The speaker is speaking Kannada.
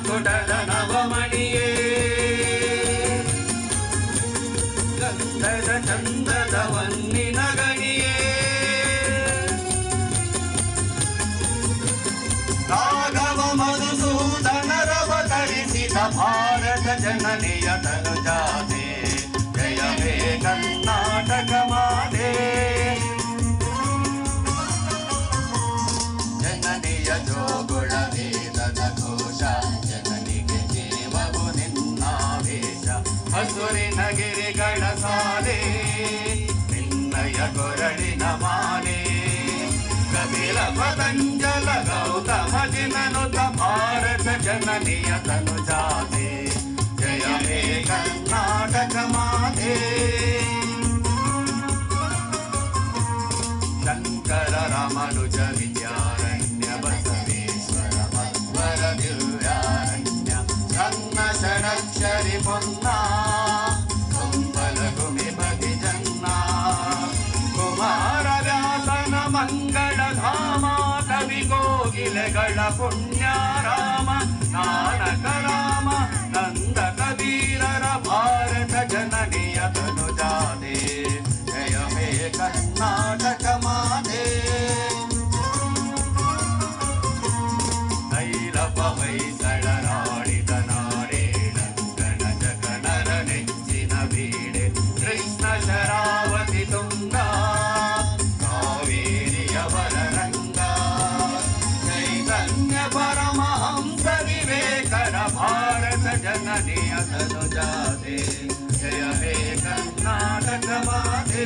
ಕೊಡದ ನವಮಣಿಯೇ ಗಂಧದ ಚಂದದ ವನ್ನಿನ ಗಣಿಯೇ ರಾಘವ ಮಧುಸೂದನರವತರಿಸಿದ ಭಾರತ ಜನನಿಯ ತನುಜಾತೆ ಜಯ ಹೇ ಕರ್ನಾಟಕ ಮಾತೆ ಜನನಿಯ ಜೋಗುಳ ವೇದದ ಘೋಷ ಜನನಿಗೆ ಜೀವವು ನಿನ್ನಾವೇಶ ಹಸುರಿನ ಗಿರಿಗಳ ಸಾಲೆ ನಿನ್ನಯ ಕೊರಳಿನ ಮಾಲೆ ಕಪಿಲ ಪತಂಜಲ ಗೌತಮ ಜಿನನುತ ಭಾರತ ಜನನಿಯ ತನುಜಾತೆ ಜಯ ಹೇ ಕರ್ನಾಟಕ ಮಾತೆ ಶಂಕರ ರಾಮನುಜ ವಿದ್ಯಾರಣ್ಯ ಬಸವೇಶ್ವರ ಮಧ್ವರ ದಿವ್ಯಾರಣ್ಯ ರನ್ನ ಷಡಕ್ಷರಿ ಪೊನ್ನ ಕುಂಬಲ ಗುಮಿಪತಿ ಜನ್ನ ಕುಮಾರ ವ್ಯಾಸನ ಮಂಗಳ ಧಾಮ ಕವಿ ಕೋಗಿಲೆಗಳ ಪುಣ್ಯ ರಾಮ ನಾನಕ ರಾಮ ನಂದ ಕಬೀರರ ಭಾರತ ಜನನಿಯ ತನುಜಾತೆ ಜಯ ಹೇ ಕರ್ನಾಟಕ ಮಾತೆ ಕೈಲಪ ಹೊಯ್ಸಳರಾಡಿದ ನಾಡೇಳಂಗಣ ಜಗನರ ನೆಚ್ಚಿನ ಬೀಡೆ ಕೃಷ್ಣ ಶರಾವತಿ ತುಂಗ ಕಾವೇರಿಯವರ ರಂಗ ಚೈತನ್ಯ ಪರಮಹಂಸ ವಿವೇಕರ ಭಾರತ ಜನನಿಯ ತನುಜಾತೆ ಜಯ ಹೇ ಕರ್ನಾಟಕ ಮಾತೆ